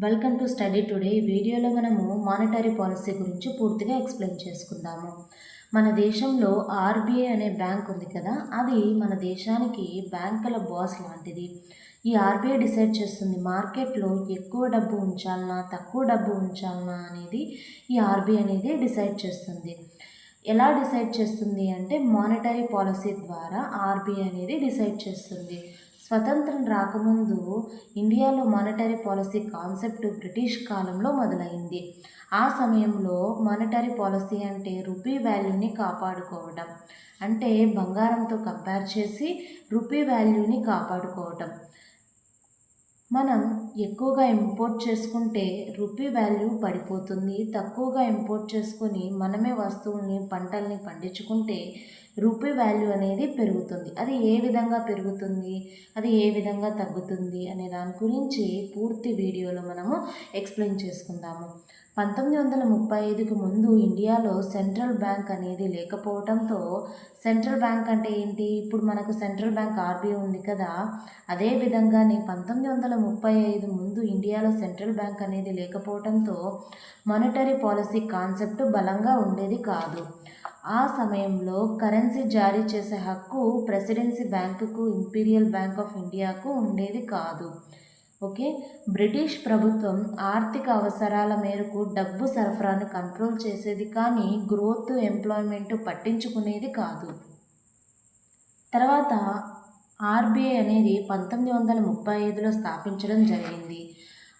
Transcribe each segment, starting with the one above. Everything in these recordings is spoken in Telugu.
Welcome to study today. ఈ వీడియోలో మనము మానిటరీ పాలసీ గురించి పూర్తిగా ఎక్స్ప్లెయిన్ చేసుకుందాము. మన దేశంలో ఆర్బీఐ అనే బ్యాంక్ ఉంది కదా, అది మన దేశానికి బ్యాంకుల బాస్ లాంటిది. ఈ ఆర్బీఐ డిసైడ్ చేస్తుంది మార్కెట్లో ఎక్కువ డబ్బు ఉంచాలన్నా తక్కువ డబ్బు ఉంచాలన్నా అనేది ఈ ఆర్బీఐ అనేది డిసైడ్ చేస్తుంది. ఎలా డిసైడ్ చేస్తుంది అంటే మానిటరీ పాలసీ ద్వారా ఆర్బీఐ అనేది డిసైడ్ చేస్తుంది. స్వతంత్రం రాకముందు ఇండియాలో మానిటరీ పాలసీ కాన్సెప్ట్ బ్రిటిష్ కాలంలో మొదలైంది. ఆ సమయంలో మానిటరీ పాలసీ అంటే రూపీ వాల్యూని కాపాడుకోవడం, అంటే బంగారంతో కంపేర్ చేసి రూపీ వాల్యూని కాపాడుకోవటం. మనం ఎక్కువగా ఇంపోర్ట్ చేసుకుంటే రూపీ వాల్యూ పడిపోతుంది, తక్కువగా ఇంపోర్ట్ చేసుకొని మనమే వస్తువుల్ని పంటల్ని పండించుకుంటే రూపీ వాల్యూ అనేది పెరుగుతుంది. అది ఏ విధంగా పెరుగుతుంది, అది ఏ విధంగా తగ్గుతుంది అనే దాని గురించి పూర్తి వీడియోలో మనము ఎక్స్ప్లెయిన్ చేసుకుందాము. 1935కి ముందు ఇండియాలో సెంట్రల్ బ్యాంక్ అనేది లేకపోవడంతో, సెంట్రల్ బ్యాంక్ అంటే ఏంటి, ఇప్పుడు మనకు సెంట్రల్ బ్యాంక్ ఆర్బీఐ ఉంది కదా, అదే విధంగానే 1935 ముందు ఇండియాలో సెంట్రల్ బ్యాంక్ అనేది లేకపోవడంతో మానిటరీ పాలసీ కాన్సెప్ట్ బలంగా ఉండేది కాదు. ఆ సమయంలో కరెన్సీ జారీ చేసే హక్కు ప్రెసిడెన్సీ బ్యాంకుకు, ఇంపీరియల్ బ్యాంక్ ఆఫ్ ఇండియాకు ఉండేది కాదు. ఓకే, బ్రిటిష్ ప్రభుత్వం ఆర్థిక అవసరాల మేరకు డబ్బు సరఫరాను కంట్రోల్ చేసేది కానీ గ్రోత్, ఎంప్లాయ్మెంట్ పట్టించుకునేది కాదు. తర్వాత ఆర్బీఐ అనేది 1935లో స్థాపించడం జరిగింది.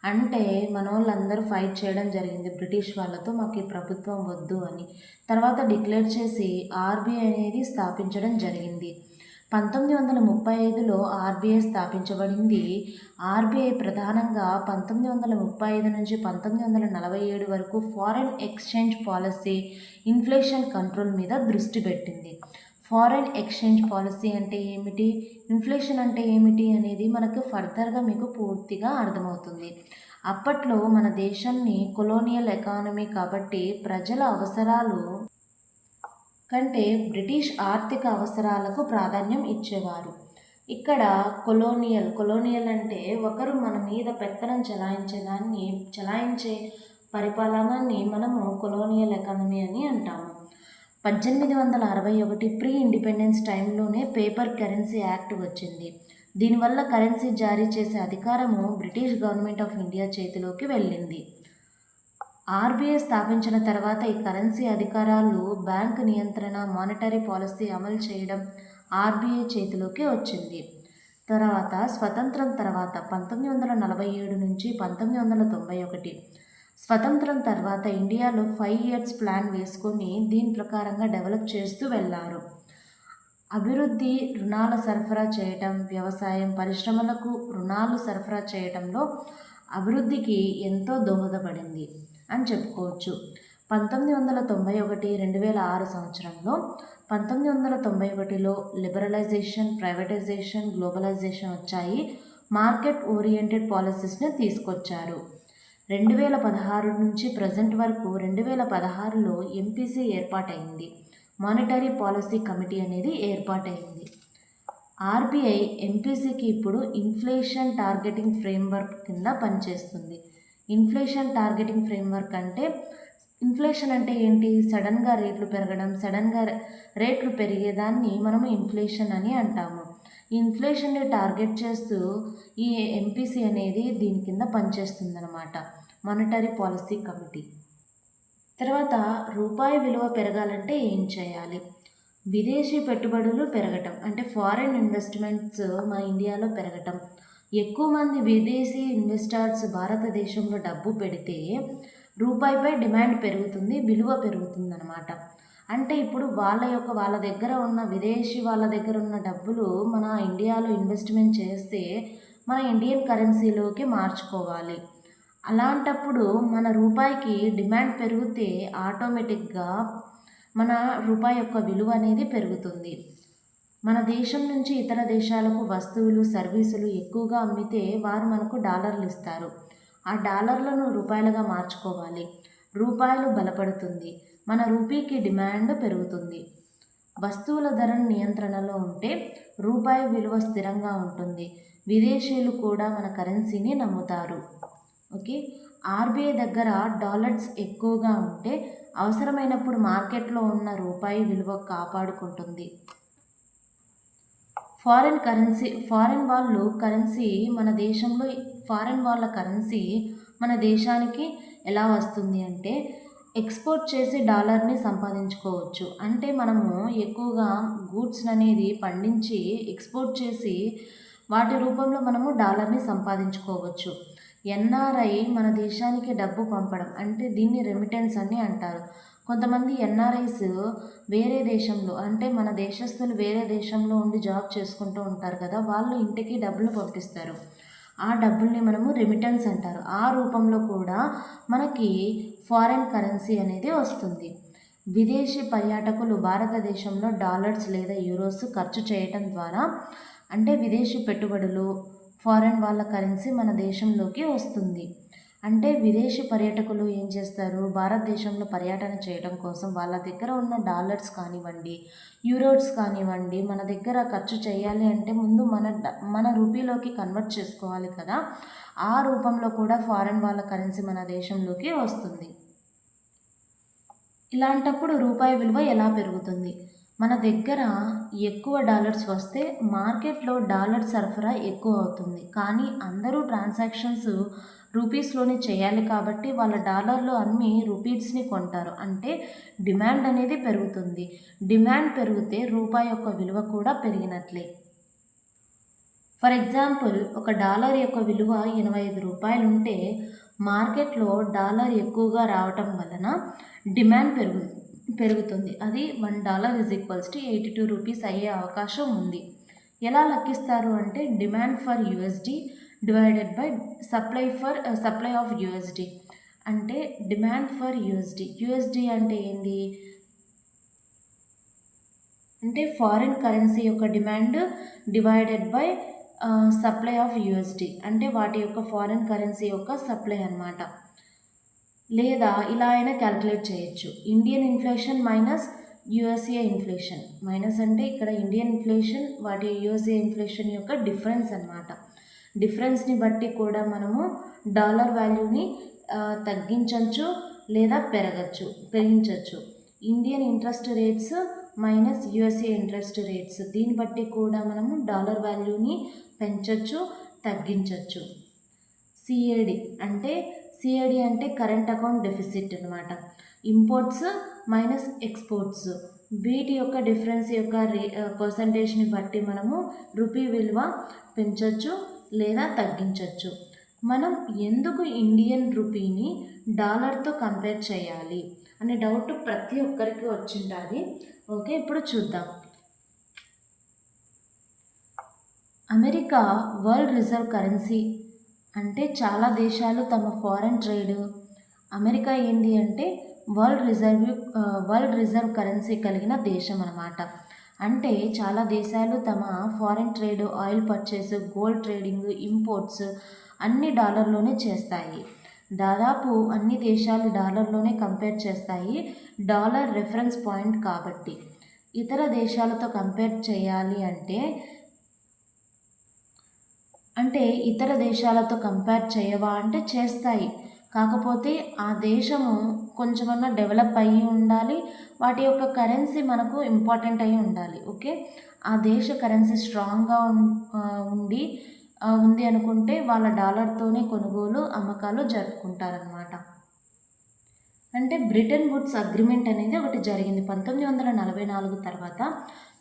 అంటే మన వాళ్ళందరూ ఫైట్ చేయడం జరిగింది బ్రిటిష్ వాళ్ళతో, మాకు ఈ ప్రభుత్వం వద్దు అని. తర్వాత డిక్లేర్ చేసి ఆర్బీఐ అనేది స్థాపించడం జరిగింది. 1935లో ఆర్బీఐ స్థాపించబడింది. ఆర్బీఐ ప్రధానంగా 1935 నుంచి 1947 వరకు foreign exchange policy, inflation control మీద దృష్టి పెట్టింది. ఫారెన్ ఎక్స్చేంజ్ పాలసీ అంటే ఏమిటి, ఇన్ఫ్లేషన్ అంటే ఏమిటి అనేది మనకు ఫర్దర్గా మీకు పూర్తిగా అర్థమవుతుంది. అప్పట్లో మన దేశాన్ని కొలోనియల్ ఎకానమీ కాబట్టి ప్రజల అవసరాలు కంటే బ్రిటిష్ ఆర్థిక అవసరాలకు ప్రాధాన్యం ఇచ్చేవారు. ఇక్కడ కొలోనియల్ అంటే ఒకరు మన మీద పెత్తనం చలాయించే పరిపాలనని మనము కొలోనియల్ ఎకానమీ అని అంటాము. 1861 ప్రీ ఇండిపెండెన్స్ టైంలోనే పేపర్ కరెన్సీ యాక్ట్ వచ్చింది. దీనివల్ల కరెన్సీ జారీ చేసే అధికారము బ్రిటిష్ గవర్నమెంట్ ఆఫ్ ఇండియా చేతిలోకి వెళ్ళింది. ఆర్బీఐ స్థాపించిన తర్వాత ఈ కరెన్సీ అధికారాలు, బ్యాంకు నియంత్రణ, మానిటరీ పాలసీ అమలు చేయడం ఆర్బీఐ చేతిలోకి వచ్చింది. తర్వాత స్వతంత్రం తర్వాత 1947 నుంచి 1991, స్వతంత్రం తర్వాత ఇండియాలో 5 ఇయర్స్ ప్లాన్ వేసుకొని దీని ప్రకారంగా డెవలప్ చేస్తూ వెళ్ళారు. అభివృద్ధి, రుణాల సరఫరా చేయటం, వ్యవసాయం, పరిశ్రమలకు రుణాలు సరఫరా చేయటంలో అభివృద్ధికి ఎంతో దోహదపడింది అని చెప్పుకోవచ్చు. 1991, 2006 సంవత్సరంలో 1991లో లిబరలైజేషన్, ప్రైవేటైజేషన్, గ్లోబలైజేషన్ వచ్చాయి. మార్కెట్ ఓరియంటెడ్ పాలసీస్ని తీసుకొచ్చారు. 2016 నుంచి ప్రజెంట్ వరకు 2016లో ఎంపీసీ ఏర్పాటైంది. మానిటరీ పాలసీ కమిటీ అనేది ఏర్పాటైంది. ఆర్బీఐ ఎంపీసీకి ఇప్పుడు ఇన్ఫ్లేషన్ టార్గెటింగ్ ఫ్రేమ్వర్క్ కింద పనిచేస్తుంది. ఇన్ఫ్లేషన్ టార్గెటింగ్ ఫ్రేమ్వర్క్ అంటే, ఇన్ఫ్లేషన్ అంటే ఏంటి, సడన్గా రేట్లు పెరగడం, సడన్గా రేట్లు పెరిగేదాన్ని మనము ఇన్ఫ్లేషన్ అని అంటాము. ఈ ఇన్ఫ్లేషన్ని టార్గెట్ చేస్తూ ఈ ఎంపీసీ అనేది దీని కింద పనిచేస్తుందన్నమాట, మానిటరీ పాలసీ కమిటీ. తర్వాత రూపాయి విలువ పెరగాలంటే ఏం చేయాలి, విదేశీ పెట్టుబడులు పెరగటం, అంటే ఫారిన్ ఇన్వెస్ట్మెంట్స్ మన ఇండియాలో పెరగటం. ఎక్కువ మంది విదేశీ ఇన్వెస్టర్స్ భారతదేశంలో డబ్బు పెడితే రూపాయిపై డిమాండ్ పెరుగుతుంది, విలువ పెరుగుతుంది అన్నమాట. అంటే ఇప్పుడు వాళ్ళ దగ్గర ఉన్న విదేశీ వాళ్ళ దగ్గర ఉన్న డబ్బులు మన ఇండియాలో ఇన్వెస్ట్మెంట్ చేస్తే మన ఇండియన్ కరెన్సీలోకి మార్చుకోవాలి. అలాంటప్పుడు మన రూపాయికి డిమాండ్ పెరిగితే ఆటోమేటిక్గా మన రూపాయి యొక్క విలువ అనేది పెరుగుతుంది. మన దేశం నుంచి ఇతర దేశాలకు వస్తువులు, సర్వీసులు ఎక్కువగా అమ్మితే వారు మనకు డాలర్లు ఇస్తారు. ఆ డాలర్లను రూపాయలుగా మార్చుకోవాలి. రూపాయలు బలపడుతుంది, మన రూపీకి డిమాండ్ పెరుగుతుంది. వస్తువుల ధరను నియంత్రణలో ఉంటే రూపాయి విలువ స్థిరంగా ఉంటుంది. విదేశీయులు కూడా మన కరెన్సీని నమ్ముతారు. ఓకే. ఆర్బీఐ దగ్గర డాలర్స్ ఎక్కువగా ఉంటే అవసరమైనప్పుడు మార్కెట్లో ఉన్న రూపాయి విలువ కాపాడుకుంటుంది. ఫారెన్ వాళ్ళ కరెన్సీ మన దేశానికి ఎలా వస్తుంది అంటే ఎక్స్పోర్ట్ చేసి డాలర్ని సంపాదించుకోవచ్చు. అంటే మనము ఎక్కువగా గూడ్స్ అనేది పండించి ఎక్స్పోర్ట్ చేసి వాటి రూపంలో మనము డాలర్ని సంపాదించుకోవచ్చు. ఎన్ఆర్ఐ మన దేశానికి డబ్బు పంపడం అంటే దీన్ని రెమిటెన్స్ అని అంటారు. కొంతమంది ఎన్ఆర్ఐస్ వేరే దేశంలో అంటే మన దేశస్తులు వేరే దేశంలో ఉండి జాబ్ చేసుకుంటూ ఉంటారు కదా, వాళ్ళు ఇంటికి డబ్బులు పంపిస్తారు. ఆ డబ్బుల్ని మనము రెమిటెన్స్ అంటారు. ఆ రూపంలో కూడా మనకి ఫారెన్ కరెన్సీ అనేది వస్తుంది. విదేశీ పర్యాటకులు భారతదేశంలో డాలర్స్ లేదా యూరోస్ ఖర్చు చేయటం ద్వారా అంటే విదేశీ పెట్టుబడులు ఫారెన్ వాళ్ళ కరెన్సీ మన దేశంలోకి వస్తుంది. అంటే విదేశీ పర్యాటకులు ఏం చేస్తారు, భారతదేశంలో పర్యటన చేయడం కోసం వాళ్ళ దగ్గర ఉన్న డాలర్స్ కానివ్వండి, యూరోస్ కానివ్వండి, మన దగ్గర ఖర్చు చేయాలి అంటే ముందు మన రూపీలోకి కన్వర్ట్ చేసుకోవాలి కదా, ఆ రూపంలో కూడా ఫారెన్ వాళ్ళ కరెన్సీ మన దేశంలోకి వస్తుంది. ఇలాంటప్పుడు రూపాయి విలువ ఎలా పెరుగుతుంది? మన దగ్గర ఎక్కువ డాలర్స్ వస్తే మార్కెట్లో డాలర్ సరఫరా ఎక్కువ అవుతుంది. కానీ అందరూ ట్రాన్సాక్షన్స్ రూపీస్లోనే చేయాలి కాబట్టి వాళ్ళ డాలర్లు అమ్మి రూపీస్ని కొంటారు. అంటే డిమాండ్ అనేది పెరుగుతుంది. డిమాండ్ పెరిగితే రూపాయి యొక్క విలువ కూడా పెరిగినట్లే. ఫర్ ఎగ్జాంపుల్, ఒక డాలర్ యొక్క విలువ 85 రూపాయలు ఉంటే మార్కెట్లో డాలర్ ఎక్కువగా రావటం వలన డిమాండ్ పెరుగుతుంది. అది $1 = 82 రూపీస్ అయ్యే అవకాశం ఉంది. ఎలా లెక్కిస్తారు అంటే demand for USD divided by supply of USD. అంటే డిమాండ్ ఫర్ యూఎస్డి అంటే ఏంటి అంటే ఫారిన్ కరెన్సీ యొక్క demand divided by supply of USD అంటే వాటి యొక్క ఫారిన్ కరెన్సీ యొక్క సప్లై అన్నమాట. లేదా ఇలా అయినా క్యాలిక్యులేట్ చేయొచ్చు. Indian inflation minus USA inflation. Minus అంటే ఇక్కడ ఇండియన్ ఇన్ఫ్లేషన్ వాటి యుఎస్ఏ ఇన్ఫ్లేషన్ యొక్క డిఫరెన్స్ అన్నమాట. డిఫరెన్స్ని బట్టి కూడా మనము డాలర్ వాల్యూని తగ్గించవచ్చు లేదా పెరిగించవచ్చు. Indian interest rates minus USA interest rates, దీన్ని బట్టి కూడా మనము డాలర్ వాల్యూని పెంచవచ్చు తగ్గించవచ్చు. సిఏడి అంటే కరెంట్ అకౌంట్ డెఫిసిట్ అనమాట. ఇంపోర్ట్స్ మైనస్ ఎక్స్పోర్ట్స్, వీటి యొక్క డిఫరెన్స్ యొక్క పర్సంటేజ్ని బట్టి మనము రూపీ విలువ పెంచవచ్చు లేదా తగ్గించవచ్చు. మనం ఎందుకు ఇండియన్ రూపీని డాలర్తో కంపేర్ చేయాలి అనే డౌట్ ప్రతి ఒక్కరికి వచ్చింటుంది. ఓకే, ఇప్పుడు చూద్దాం. అమెరికా వరల్డ్ రిజర్వ్ కరెన్సీ అంటే చాలా దేశాలు తమ ఫారెన్ ట్రేడ్, అమెరికా ఏంది అంటే వరల్డ్ రిజర్వ్ కరెన్సీ కలిగిన దేశం అన్నమాట. అంటే చాలా దేశాలు తమ foreign trade, oil purchase, gold trading, imports అన్ని డాలర్లోనే చేస్తాయి. దాదాపు అన్ని దేశాలు డాలర్లోనే కంపేర్ చేస్తాయి. డాలర్ రెఫరెన్స్ పాయింట్ కాబట్టి. ఇతర దేశాలతో కంపేర్ చేయాలి అంటే ఇతర దేశాలతో కంపేర్ చేయవా అంటే చేస్తాయి. కాకపోతే ఆ దేశము కొంచెమన్నా డెవలప్ అయ్యి ఉండాలి, వాటి యొక్క కరెన్సీ మనకు ఇంపార్టెంట్ అయి ఉండాలి. ఓకే, ఆ దేశ కరెన్సీ స్ట్రాంగ్గా ఉంది అనుకుంటే వాళ్ళ డాలర్తోనే కొనుగోలు అమ్మకాలు జరుపుకుంటారనమాట. అంటే బ్రిటన్ వుడ్స్ అగ్రిమెంట్ అనేది ఒకటి జరిగింది 1944 తర్వాత.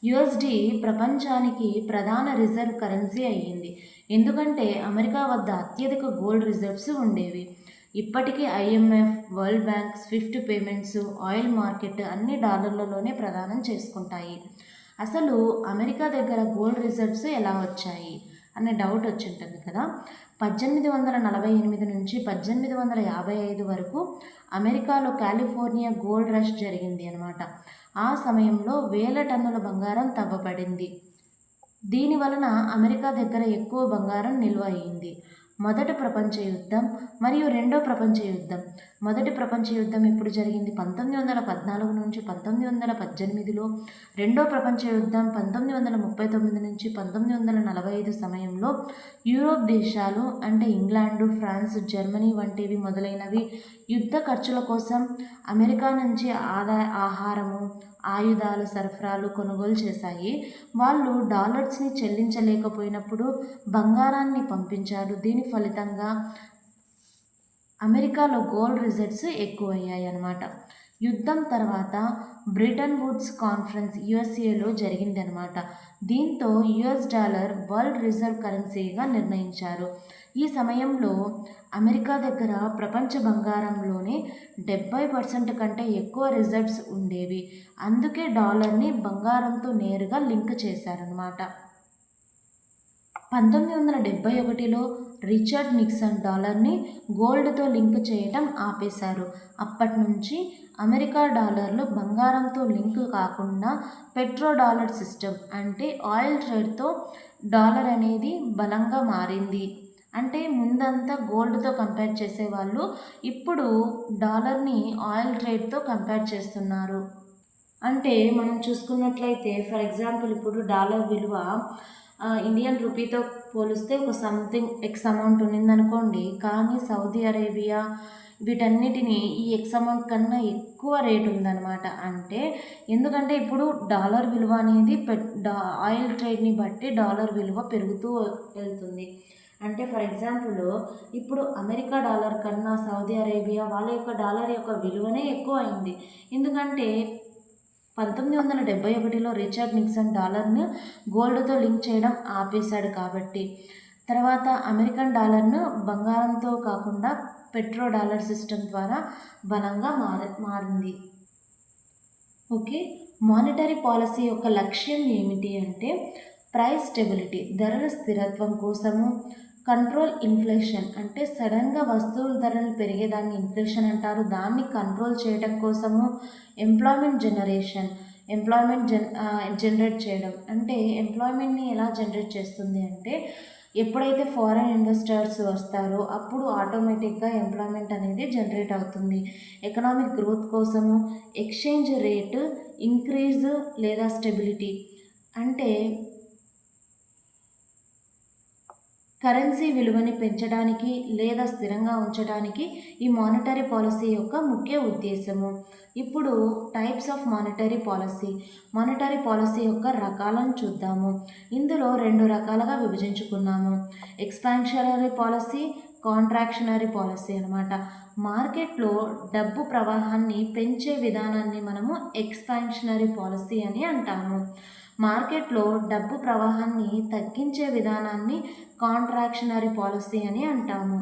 యుఎస్డి ప్రపంచానికి ప్రధాన రిజర్వ్ కరెన్సీ అయ్యింది. ఎందుకంటే అమెరికా వద్ద అత్యధిక గోల్డ్ రిజర్వ్స్ ఉండేవి. ఇప్పటికీ IMF, world bank, Swift payments, oil market అన్ని డాలర్లలోనే ప్రదానం చేసుకుంటాయి. అసలు అమెరికా దగ్గర గోల్డ్ రిజర్వ్స్ ఎలా వచ్చాయి అనే డౌట్ వచ్చి ఉంటుంది కదా. 1848 నుంచి 1855 వరకు అమెరికాలో కాలిఫోర్నియా గోల్డ్ రష్ జరిగింది అనమాట. ఆ సమయంలో వేల టన్నుల బంగారం తవ్వబడింది. దీని వలన అమెరికా దగ్గర ఎక్కువ బంగారం నిల్వ అయింది. మొదటి ప్రపంచ యుద్ధం మరియు రెండో ప్రపంచ యుద్ధం మొదటి ప్రపంచ యుద్ధం ఎప్పుడు జరిగింది? 1914 నుంచి 1918లో. రెండో ప్రపంచ యుద్ధం 1939 నుంచి 1945 సమయంలో యూరోప్ దేశాలు అంటే ఇంగ్లాండు, ఫ్రాన్స్, జర్మనీ వంటివి మొదలైనవి యుద్ధ ఖర్చుల కోసం అమెరికా నుంచి ఆహారము, ఆయుధాలు సరఫరాలు కొనుగోలు చేశాయి. వాళ్ళు డాలర్స్ని చెల్లించలేకపోయినప్పుడు బంగారాన్ని పంపించారు. దీని ఫలితంగా అమెరికాలో గోల్డ్ రిజర్వ్స్ ఎక్కువయ్యాయి అన్నమాట. యుద్ధం తర్వాత బ్రిటన్ వుడ్స్ కాన్ఫరెన్స్ యుఎస్ఏలో జరిగిందనమాట. దీంతో యుఎస్ డాలర్ వరల్డ్ రిజర్వ్ కరెన్సీగా నిర్ణయించారు. ఈ సమయంలో అమెరికా దగ్గర ప్రపంచ బంగారంలోనే 70% కంటే ఎక్కువ రిజర్వ్స్ ఉండేవి. అందుకే డాలర్ని బంగారంతో నేరుగా లింక్ చేశారనమాట. 1971లో రిచర్డ్ నిక్సన్ డాలర్ని గోల్డ్తో లింక్ చేయటం ఆపేశారు. అప్పటి నుంచి అమెరికా డాలర్లు బంగారంతో లింక్ కాకుండా పెట్రో డాలర్ సిస్టమ్ అంటే ఆయిల్ ట్రేడ్తో డాలర్ అనేది బలంగా మారింది. అంటే ముందంతా గోల్డ్తో కంపేర్ చేసేవాళ్ళు, ఇప్పుడు డాలర్ని ఆయిల్ ట్రేడ్తో కంపేర్ చేస్తున్నారు. అంటే మనం చూసుకున్నట్లయితే ఫర్ ఎగ్జాంపుల్ ఇప్పుడు డాలర్ విలువ ఇండియన్ రూపీతో పోలిస్తే ఒక సంథింగ్ ఎక్స్ అమౌంట్ ఉన్నిందనుకోండి, కానీ సౌదీ అరేబియా వీటన్నిటిని ఈ ఎక్స్ అమౌంట్ కన్నా ఎక్కువ రేట్ ఉందన్నమాట. అంటే ఎందుకంటే ఇప్పుడు డాలర్ విలువ అనేది ఆయిల్ ట్రేడ్ని బట్టి డాలర్ విలువ పెరుగుతూ వెళ్తుంది. అంటే ఫర్ ఎగ్జాంపుల్ ఇప్పుడు అమెరికా డాలర్ కన్నా సౌదీ అరేబియా వాళ్ళ యొక్క డాలర్ యొక్క విలువనే ఎక్కువ అయింది. ఎందుకంటే 1971లో రిచర్డ్ నిక్సన్ డాలర్ను గోల్డ్తో లింక్ చేయడం ఆపేశాడు కాబట్టి. తర్వాత అమెరికన్ డాలర్ను బంగారంతో కాకుండా పెట్రో డాలర్ సిస్టమ్ ద్వారా బలంగా మారింది. ఓకే, మానిటరీ పాలసీ యొక్క లక్ష్యం ఏమిటి అంటే ప్రైస్ స్టెబిలిటీ, ధరల స్థిరత్వం కోసము, కంట్రోల్ ఇన్ఫ్లేషన్ అంటే సడన్గా వస్తువుల ధరలు పెరిగేదాన్ని ఇన్ఫ్లేషన్ అంటారు, దాన్ని కంట్రోల్ చేయడం కోసము, ఎంప్లాయ్మెంట్ జనరేట్ చేయడం. అంటే ఎంప్లాయ్మెంట్ని ఎలా జనరేట్ చేస్తుంది అంటే ఎప్పుడైతే ఫారెన్ ఇన్వెస్టర్స్ వస్తారో అప్పుడు ఆటోమేటిక్గా ఎంప్లాయ్మెంట్ అనేది జనరేట్ అవుతుంది. ఎకనామిక్ గ్రోత్ కోసము, ఎక్స్చేంజ్ రేటు ఇంక్రీజ్ లేదా స్టెబిలిటీ అంటే కరెన్సీ విలువని పెంచడానికి లేదా స్థిరంగా ఉంచడానికి ఈ మానిటరీ పాలసీ యొక్క ముఖ్య ఉద్దేశము. ఇప్పుడు టైప్స్ ఆఫ్ మానిటరీ పాలసీ యొక్క రకాలను చూద్దాము. ఇందులో 2 రకాలుగా విభజించుకున్నాము. ఎక్స్పాన్షనరీ పాలసీ, కాంట్రాక్షనరీ పాలసీ అనమాట. మార్కెట్లో డబ్బు ప్రవాహాన్ని పెంచే విధానాన్ని మనము ఎక్స్పాన్షనరీ పాలసీ అని అంటాము. మార్కెట్లో డబ్బు ప్రవాహాన్ని తగ్గించే విధానాన్ని కాంట్రాక్షనరీ పాలసీ అని అంటాము.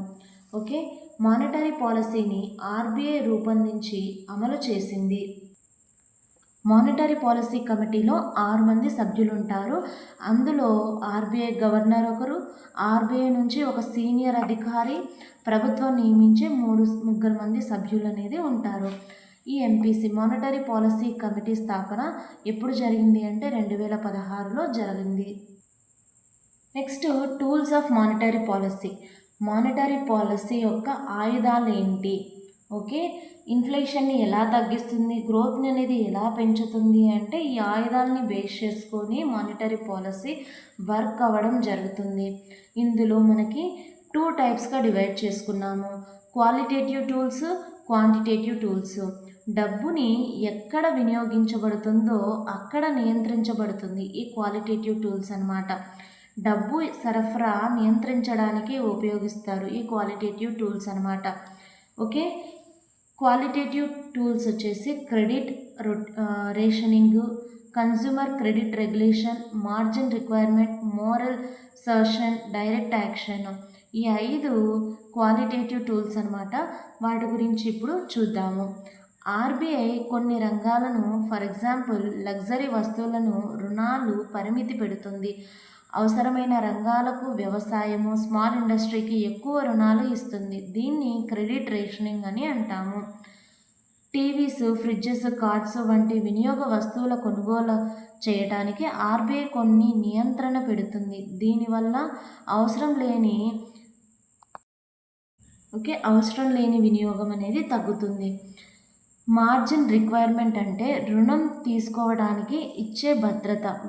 ఓకే, మానిటరీ పాలసీని ఆర్బీఐ రూపొందించి అమలు చేసింది. మానిటరీ పాలసీ కమిటీలో 6 మంది సభ్యులు ఉంటారు. అందులో ఆర్బీఐ గవర్నర్ ఒకరు, ఆర్బీఐ నుంచి ఒక సీనియర్ అధికారి, ప్రభుత్వం నియమించే 3 మంది సభ్యులు అనేది ఉంటారు. ఈ ఎంపీసీ మానిటరీ పాలసీ కమిటీ స్థాపన ఎప్పుడు జరిగింది అంటే 2016లో జరిగింది. Next tools of monetary policy యొక్క ఆయుధాలు ఏంటి? ఓకే, ఇన్ఫ్లేషన్ని ఎలా తగ్గిస్తుంది, గ్రోత్ని అనేది ఎలా పెంచుతుంది అంటే ఈ ఆయుధాలని బేస్ చేసుకొని మానిటరీ పాలసీ వర్క్ అవ్వడం జరుగుతుంది. ఇందులో మనకి 2 టైప్స్గా డివైడ్ చేసుకున్నాము. Qualitative tools, quantitative tools. డబ్బుని ఎక్కడ వినియోగించబడుతుందో అక్కడ నియంత్రించబడుతుంది ఈ క్వాలిటేటివ్ టూల్స్ అన్నమాట. డబ్బు సరఫరా నియంత్రించడానికి ఉపయోగిస్తారు ఈ క్వాలిటేటివ్ టూల్స్ అన్నమాట. ఓకే, క్వాలిటేటివ్ టూల్స్ వచ్చేసి credit rationing, consumer credit regulation, margin requirement, moral suasion, direct action. ఈ 5 క్వాలిటేటివ్ టూల్స్ అన్నమాట. వాటి గురించి ఇప్పుడు చూద్దాము. ఆర్బీఐ కొన్ని రంగాలను ఫర్ ఎగ్జాంపుల్ లగ్జరీ వస్తువులను రుణాలు పరిమితి పెడుతుంది. అవసరమైన రంగాలకు వ్యవసాయము, స్మాల్ ఇండస్ట్రీకి ఎక్కువ రుణాలు ఇస్తుంది. దీన్ని క్రెడిట్ రేషనింగ్ అని అంటాము. టీవీస్, ఫ్రిడ్జెస్, కార్డ్స్ వంటి వినియోగ వస్తువుల కొనుగోలు చేయడానికి ఆర్బీఐ కొన్ని నియంత్రణ పెడుతుంది. దీనివల్ల అవసరం లేని ఓకే, అవసరం లేని వినియోగం అనేది తగ్గుతుంది. మార్జిన్ రిక్వైర్మెంట్ అంటే రుణం తీసుకోవడానికి ఇచ్చే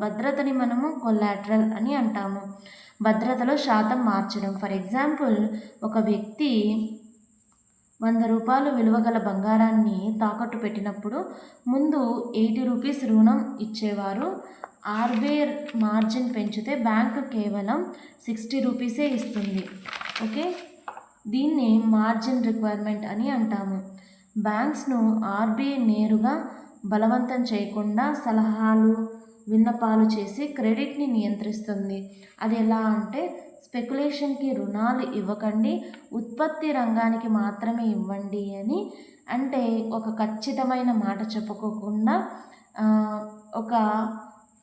భద్రతని మనము కొలాటరల్ అని అంటాము. భద్రతలో శాతం మార్చడం. ఫర్ ఎగ్జాంపుల్, ఒక వ్యక్తి 100 రూపాయలు విలువ గల బంగారాన్ని తాకట్టు పెట్టినప్పుడు ముందు 80 రూపీస్ రుణం ఇచ్చేవారు. ఆర్బీఐ మార్జిన్ పెంచితే బ్యాంకు కేవలం 60 రూపీసే ఇస్తుంది. ఓకే, దీన్ని మార్జిన్ రిక్వైర్మెంట్ అని అంటాము. బ్యాంక్స్ను ఆర్బీఐ నేరుగా బలవంతం చేయకుండా సలహాలు, విన్నపాలు చేసి క్రెడిట్ని నియంత్రిస్తుంది. అది ఎలా అంటే, స్పెక్యులేషన్కి రుణాలు ఇవ్వకండి, ఉత్పత్తి రంగానికి మాత్రమే ఇవ్వండి అని. అంటే ఒక ఖచ్చితమైన మాట చెప్పుకోకుండా ఒక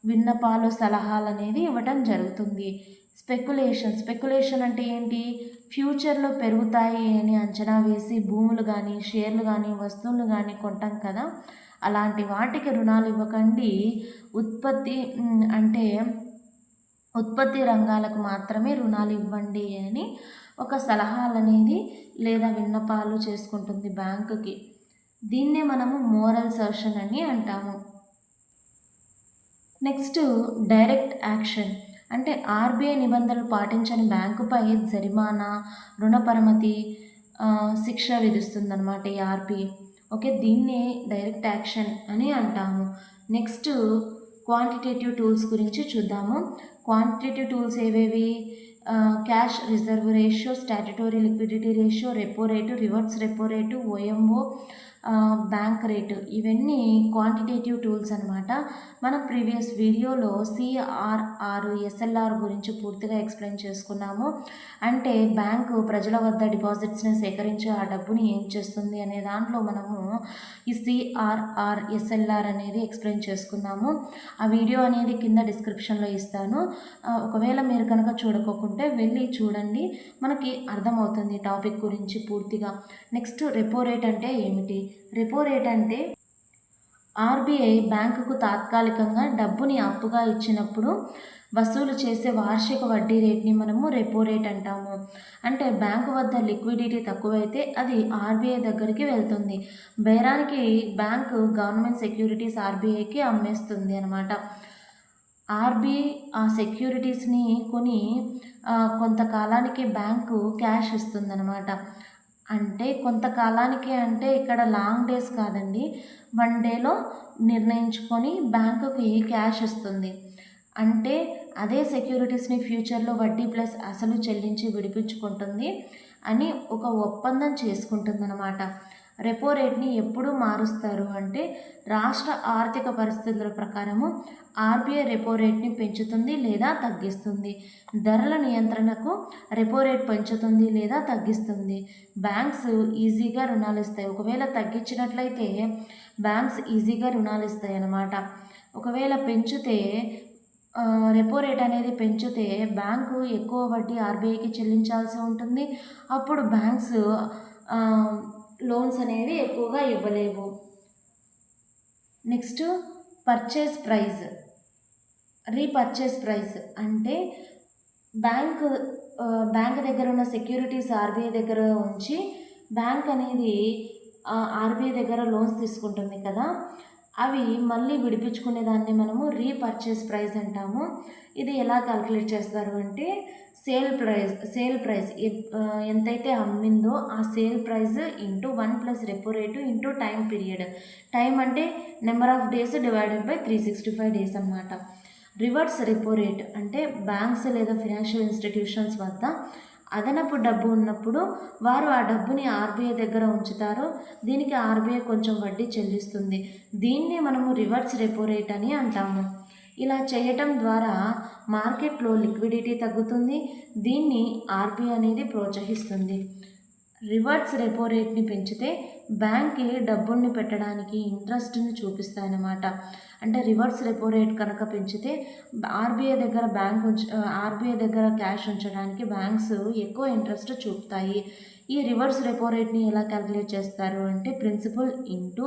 విన్నపాలు, సలహాలు అనేది ఇవ్వటం జరుగుతుంది. స్పెక్యులేషన్ అంటే ఏంటి? ఫ్యూచర్లో పెరుగుతాయి అని అంచనా వేసి భూములు కానీ, షేర్లు కానీ, వస్తువులు కానీ కొంటాం కదా, అలాంటి వాటికి రుణాలు ఇవ్వకండి. ఉత్పత్తి రంగాలకు మాత్రమే రుణాలు ఇవ్వండి అని ఒక సలహాలు అనేది లేదా విన్నపాలు చేసుకుంటుంది బ్యాంకుకి. దీన్నే మనము మోరల్ సర్షన్ అని అంటాము. నెక్స్ట్, డైరెక్ట్ యాక్షన్ అంటే ఆర్బీఐ నిబంధనలు పాటించని బ్యాంకుపై జరిమానా, రుణపరమతి, శిక్ష విధిస్తుందన్నమాట ఈ ఆర్బీఐ. ఓకే, దీన్నే డైరెక్ట్ యాక్షన్ అని అంటాము. నెక్స్ట్, క్వాంటిటేటివ్ టూల్స్ గురించి చూద్దాము. క్వాంటిటేటివ్ టూల్స్ ఏవేవి? Cash reserve ratio, statutory liquidity ratio, repo rate, reverse repo rate, OMO, bank rate, ఇవన్నీ క్వాంటిటేటివ్ టూల్స్ అనమాట. మనం ప్రీవియస్ వీడియోలో సిఆర్ఆర్, ఎస్ఎల్ఆర్ గురించి పూర్తిగా ఎక్స్ప్లెయిన్ చేసుకున్నాము. అంటే బ్యాంకు ప్రజల వద్ద డిపాజిట్స్ని సేకరించి ఆ డబ్బుని ఏం చేస్తుంది అనే దాంట్లో మనము ఈ సిఆర్ఆర్, ఎస్ఎల్ఆర్ అనేది ఎక్స్ప్లెయిన్ చేసుకున్నాము. ఆ వీడియో అనేది కింద డిస్క్రిప్షన్లో ఇస్తాను. ఒకవేళ మీరు కనుక చూడకోకుంటే వెళ్ళి చూడండి, మనకి అర్థమవుతుంది టాపిక్ గురించి పూర్తిగా. నెక్స్ట్, రెపో రేట్ అంటే ఏమిటి? రెపో రేట్ అంటే ఆర్బీఐ బ్యాంకుకు తాత్కాలికంగా డబ్బుని అప్పుగా ఇచ్చినప్పుడు వసూలు చేసే వార్షిక వడ్డీ రేట్ని మనము రెపో రేట్ అంటాము. అంటే బ్యాంకు వద్ద లిక్విడిటీ తక్కువైతే అది ఆర్బీఐ దగ్గరికి వెళ్తుంది. బేరానికి బ్యాంకు గవర్నమెంట్ సెక్యూరిటీస్ ఆర్బీఐకి అమ్మేస్తుంది అనమాట. ఆర్బీఐ ఆ సెక్యూరిటీస్ని కొని కొంతకాలానికి బ్యాంకు క్యాష్ ఇస్తుందన్నమాట. అంటే కొంతకాలానికి అంటే ఇక్కడ లాంగ్ డేస్ కాదండి, 1 డేలో నిర్ణయించుకొని బ్యాంకుకి క్యాష్ ఇస్తుంది. అంటే అదే సెక్యూరిటీస్ని ఫ్యూచర్లో వడ్డీ ప్లస్ అసలు చెల్లించి విడిపించుకుంటుంది అని ఒక ఒప్పందం చేసుకుంటుందన్నమాట. రెపో రేట్ని ఎప్పుడు మారుస్తారు అంటే, రాష్ట్ర ఆర్థిక పరిస్థితుల ప్రకారము ఆర్బీఐ రెపో రేట్ని పెంచుతుంది లేదా తగ్గిస్తుంది. ధరల నియంత్రణకు రెపో రేట్ పెంచుతుంది లేదా తగ్గిస్తుంది. బ్యాంక్స్ ఈజీగా రుణాలు ఇస్తాయి. ఒకవేళ తగ్గించినట్లయితే బ్యాంక్స్ ఈజీగా రుణాలు ఇస్తాయి అన్నమాట. ఒకవేళ పెంచితే రెపో రేట్ అనేది పెంచితే బ్యాంకు ఎక్కువ వడ్డీ ఆర్బీఐకి చెల్లించాల్సి ఉంటుంది. అప్పుడు బ్యాంక్స్ లోన్స్ అనేవి ఎక్కువగా ఇవ్వలేవు. Next, purchase price, repurchase price అంటే బ్యాంక్ దగ్గర ఉన్న సెక్యూరిటీస్ ఆర్బీఐ దగ్గర ఉంచి బ్యాంక్ అనేది ఆర్బీఐ దగ్గర లోన్స్ తీసుకుంటుంది కదా, అవి మళ్ళీ విడిపించుకునే దాన్ని మనము రీపర్చేస్ ప్రైస్ అంటాము. ఇది ఎలా క్యాలిక్యులేట్ చేస్తారు అంటే, సేల్ ప్రైస్ ఎంతైతే అమ్మిందో ఆ sale price into 1 + repo rate into time period. Time అంటే number of days divided by 365 days అన్నమాట. రివర్స్ రెపో రేట్ అంటే బ్యాంక్స్ లేదా ఫినాన్షియల్ ఇన్స్టిట్యూషన్స్ వద్ద అదనపు డబ్బు ఉన్నప్పుడు వారు ఆ డబ్బుని ఆర్బీఐ దగ్గర ఉంచుతారు. దీనికి ఆర్బీఐ కొంచెం వడ్డీ చెల్లిస్తుంది. దీన్ని మనము రివర్స్ రెపో రేట్ అని అంటాము. ఇలా చేయటం ద్వారా మార్కెట్లో లిక్విడిటీ తగ్గుతుంది. దీన్ని ఆర్బీఐ అనేది ప్రోత్సహిస్తుంది. రివర్స్ రెపో రేట్ని పెంచితే బ్యాంక్కి డబ్బుల్ని పెట్టడానికి ఇంట్రెస్ట్ని చూపిస్తాయన్నమాట. అంటే రివర్స్ రెపో రేట్ కనుక పెంచితే ఆర్బీఐ దగ్గర క్యాష్ ఉంచడానికి బ్యాంక్స్ ఎక్కువ ఇంట్రెస్ట్ చూపుతాయి. ఈ రివర్స్ రెపో రేట్ని ఎలా క్యాలిక్యులేట్ చేస్తారు అంటే, principal into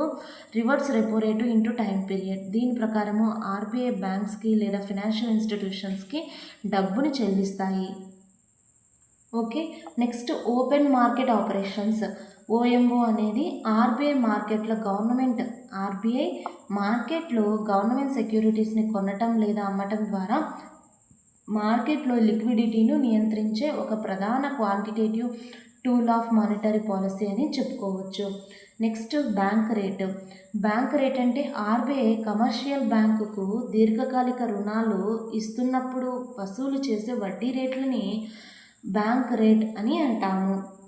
reverse repo rate into time period. దీని ప్రకారము ఆర్బీఐ బ్యాంక్స్కి లేదా ఫినాన్షియల్ ఇన్స్టిట్యూషన్స్కి డబ్బుని చెల్లిస్తాయి. Okay. Next open market operations. OMO అనేది ఆర్బీఐ మార్కెట్లో గవర్నమెంట్ సెక్యూరిటీస్ని కొనటం లేదా అమ్మటం ద్వారా మార్కెట్లో లిక్విడిటీను నియంత్రించే ఒక ప్రధాన quantitative tool of monetary policy అని చెప్పుకోవచ్చు. నెక్స్ట్ బ్యాంక్ రేట్ అంటే ఆర్బీఐ కమర్షియల్ బ్యాంకుకు దీర్ఘకాలిక రుణాలు ఇస్తున్నప్పుడు వసూలు చేసే వడ్డీ రేట్లని బ్యాంక్ రేట్ అని అంటాము.